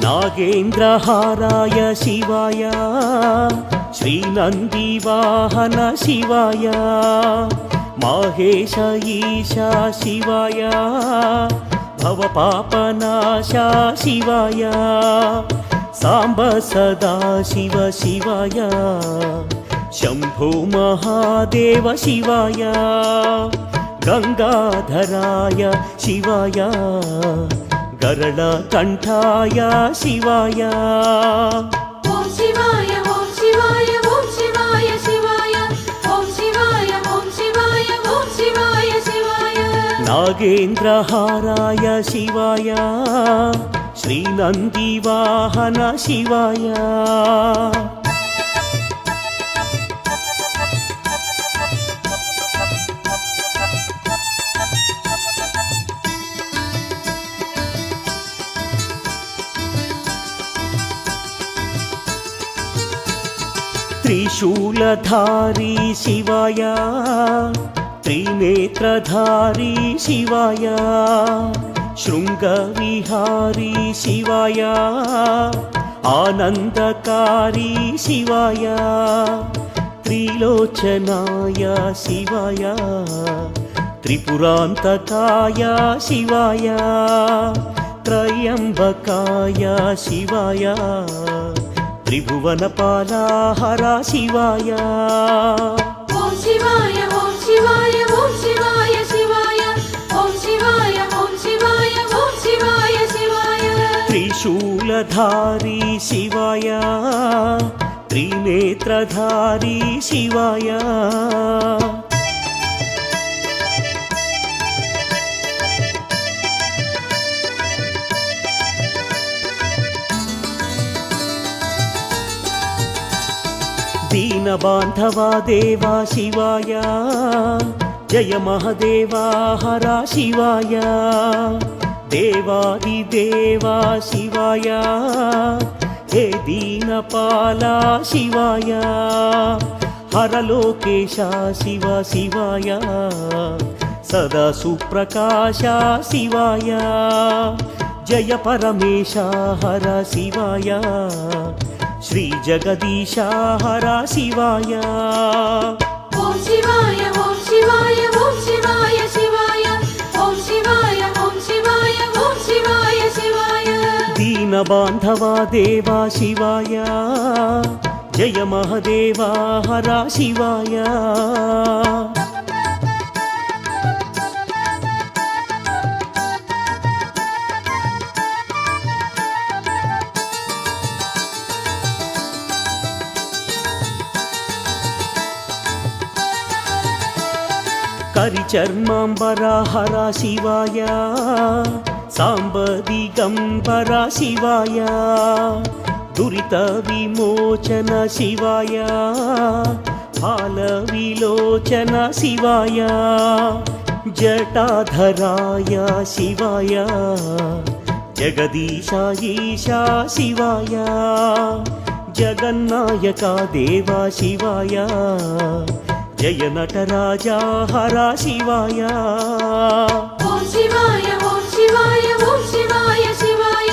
नागेन्द्रहाराय शिवाय श्रीनन्दिवाहन शिवाय माहेश ईशा शिवाय भवपापनाशा शिवाय सांब सदा शिव शिवाय शम्भो महादेव शिवाय गंगाधराय शिवाय गरळकण्ठाय शिवाय ओम शिवाय ओम शिवाय ओम शिवाय शिवाय ओम शिवाय ओम शिवाय ओम शिवाय शिवाय नागेन्द्रहाराय शिवाय श्रीनन्दिवाहन शिवाय त्रिशूलधारी शिवाय त्रिनेत्रधारी शिवाय शृंगविहारी शिवाय आनंदकारी शिवाय त्रिलोचनाय शिवाय त्रिपुरांतकाय शिवाय त्रयंबकाय शिवाय त्रिभुवनपाला हरा शिवाय ओम शिवाय ओम शिवाय ओम शिवाय शिवाय ओम शिवाय ओम शिवाय ओम शिवाय शिवाय त्रिशूलधारी शिवाय त्रिनेत्रधारी शिवाय दीनबान्धवा देवा शिवाय जय महादेवा हरा शिवाय देवादिदेवा शिवाय हे दीनपाला शिवाय हरलोकेशा शिव शिवाय सदा सुप्रकाश शिवाय जय परमेश हर शिवाय श्री जगदीश हर शिवाय ఓం శివాయ ఓం శివాయ ఓం శివాయ శివాయ ఓం శివాయ ఓం శివాయ ఓం శివాయ శివాయ दीन बांधवा देवा शिवाय जय महादेवा हर शिवाय करिचर्मांबर हर शिवाय सांब दिगंबर शिवाय दुरित विमोचन शिवाय फाल विलोचन शिवाय जटाधराय शिवाय जगदीश ईशा शिवाय जगन्नायका देवा शिवाय जय नटराजा हर शिवाय ఓం శివాయ ఓం శివాయ ఓం శివాయ శివాయ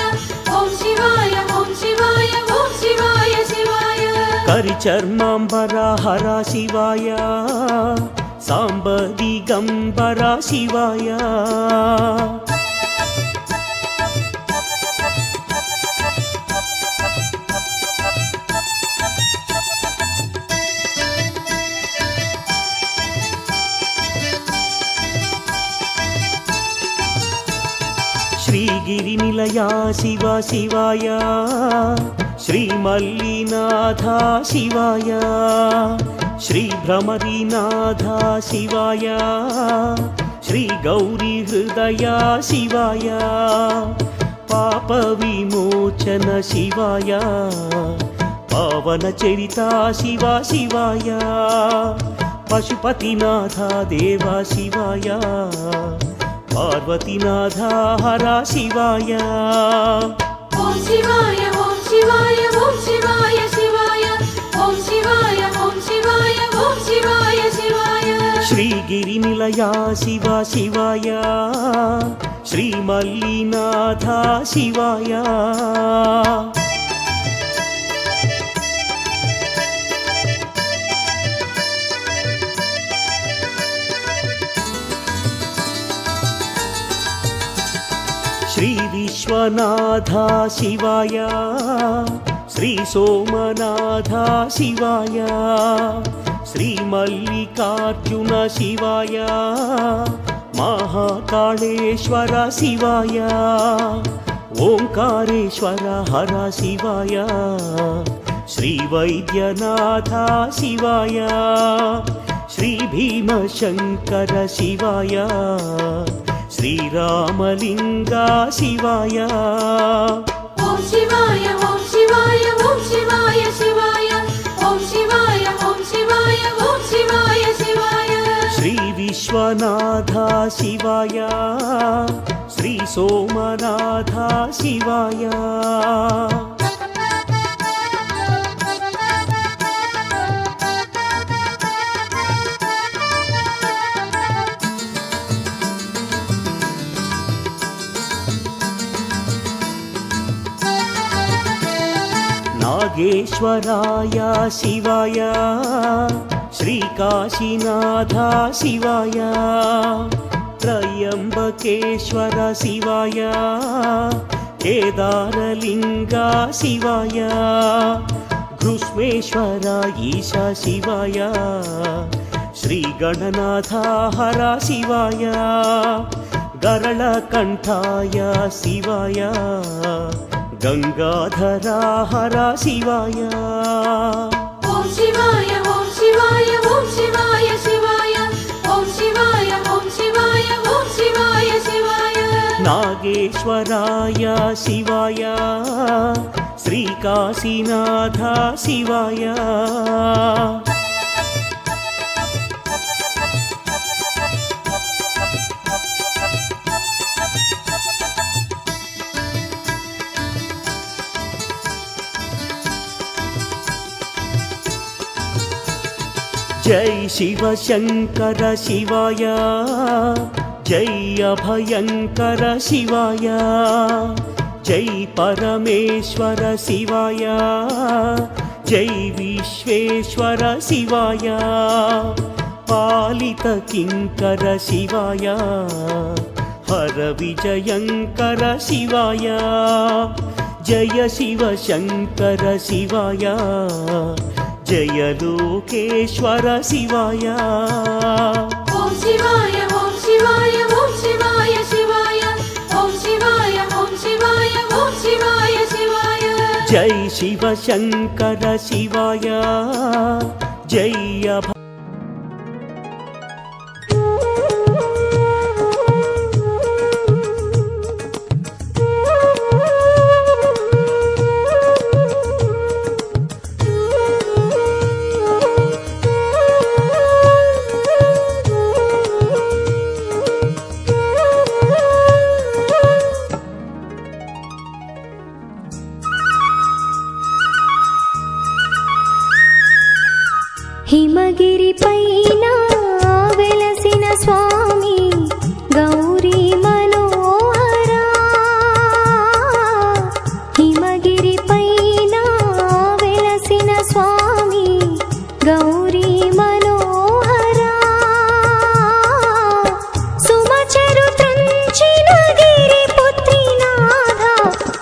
ఓం శివాయ ఓం శివాయ ఓం శివాయ శివాయ करिचर्मांबर हर शिवाय सांब दिगंबर शिवाय श्रीगिरिनिलया शिव शिवाय श्रीमल्लिनाथ शिवाय श्रीभ्रमरीनाथ शिवाय श्रीगौरीहृदय शिवाय पापविमोचन शिवाय पावनचरिता शिव शिवाय पशुपतिनाथ देवा शिवाय पार्वतीनाथ हर शिवाय ఓం శివాయ ఓం శివాయ ఓం శివాయ శివాయ ఓం శివాయ ఓం శివాయ ఓం శివాయ శివాయ श्रीगिरिनिलया शिव शिवाय श्रीमल्लिनाथ शिवाय श्री विश्वनाथ शिवाय श्री सोमनाथ शिवाय श्री मल्लिकार्जुन शिवाय महाकालेश्वर शिवाय ओंकारेश्वर हर शिवाय श्री वैद्यनाथ शिवाय श्री भीमशंकर शिवाय श्रीरामलिंग शिवाय ఓం శివాయ ఓం శివాయ ఓం శివాయ శివాయ ఓం శివాయ ఓం శివాయ ఓం శివాయ శివాయ श्री विश्वनाथ शिवाय श्री सोमनाथ शिवाय नागेश्वराय शिवाय श्रीकाशीनाथ शिवाय त्रयंबकेश्वर शिवाय केदारलिंग शिवाय घृष्मेश्वर ईशा शिवाय श्रीगणनाथ हर शिवाय गरलकंठाय शिवाय गंगाधरा हर शिवाय ఓం శివాయ ఓం శివాయ ఓం శివాయ శివాయ ఓం శివాయ ఓం శివాయ ఓం శివాయ శివాయ नागेश्वराय शिवाय श्रीकाशीनाथ शिवाय జై శివశంకర శివాయ జై అభయంకర శివాయ జై పరమేశ్వర శివాయ జై విశ్వేశ్వర శివాయ పాలిత కింకర శివాయ హర విజయంకర శివాయ జయ శివశంకర శివాయ జయ లోకేశ్వర శివాయ ఓం శివాయ ఓం శివాయ ఓం శివాయ శివాయ ఓం శివాయ ఓం శివాయ ఓం శివాయ శివాయ జై శివశంకర శివాయ జై అభ హిమగిరి పైన వెలసిన స్వామి గౌరీ మనోహర హిమగిరి పైన వెలసిన స్వామి గౌరీ మనోహర సుమచరు త్రుంచిన గిరి పుత్రినాథ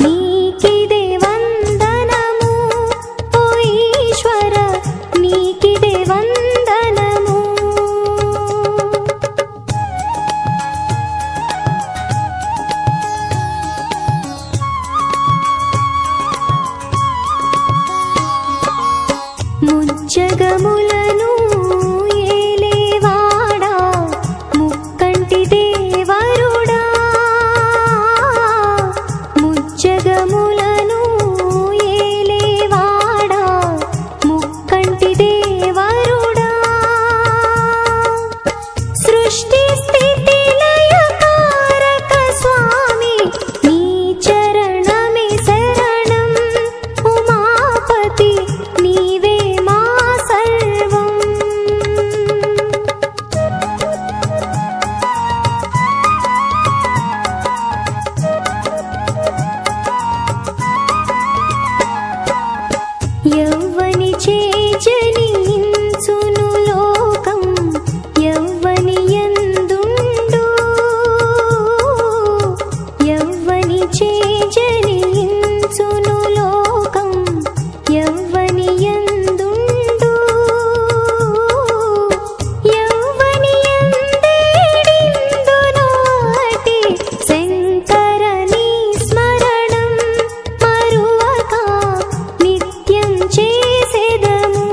నీకిదే వందనము ఓ ఈశ్వర నీకిదే వందనము ముజ్జగములను ఏలేవాడా ముక్కంటి దేవరుడా ముజ్జగములను ఏలేవాడా ముక్కంటి దేవరుడా సృష్టి స్థితి లయకారక స్వామి నీ చరణమే శరణం ఉమాపతి నీవే మా సర్వం యవ్వని చేజనించును లోకం యవ్వని యందుండు యవ్వని చేజనించును లోకం యవ్వని యందుండు యవ్వని యందేడిందును అటి శంకరని స్మరణం మరువక నిత్యం చేసెదము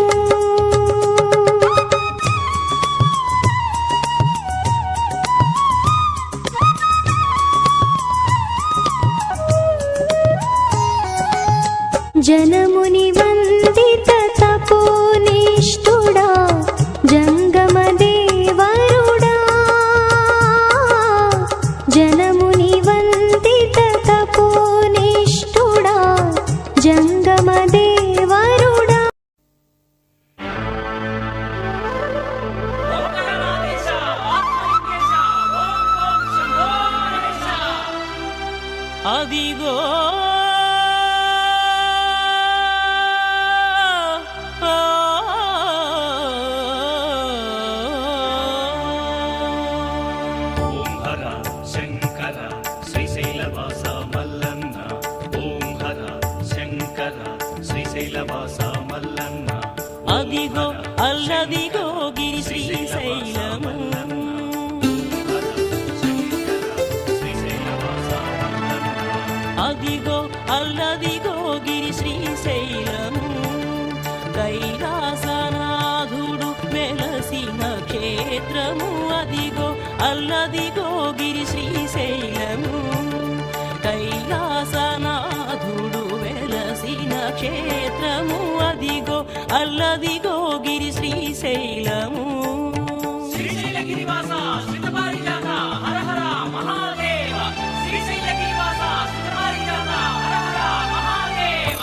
జనముని వందిత తపోనిష్ఠుడా జంగమ దేవరుడా జనముని వందిత తపోనిష్ఠుడా జంగమ దేవరుడా అదిగో ఓం హర శంకర శ్రీశైలవాస మల్లన్న ఓం హర శంకర శ్రీశైలవాస మల్లన్న అదిగో అల్లదిగో గిరి శ్రీశైలము అదిగో అల్లదిగో గిరి శ్రీశైలము కైలాసనాథుడు వెలసిన క్షేత్రము అదిగో అల్లదిగో గిరి శ్రీశైలము కైలాసనాథుడు వెలసిన క్షేత్రము అదిగో అల్లదిగో గిరి శ్రీశైలము శ్రీశైలగిరివాస శ్రీతపారిజాత హర హర మహాదేవ శ్రీశైలగిరివాస శ్రీతపారిజాత హర హర మహాదేవ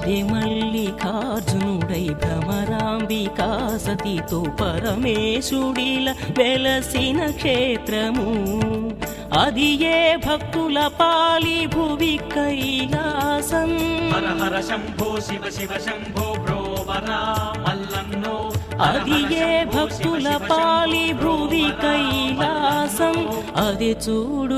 అదే మల్లికార్జునుడై భ్రమరాంబికా సతితో పరమేశుడిల వెలసిన క్షేత్రము అది ఏ భక్తుల పాలి భువి కైలాసం హర హర శంభో శివ శివ శంభో బ్రోవరా మల్లన్నో అది ఏ భక్తుల పాలి భువి కైలాసం అది చూడు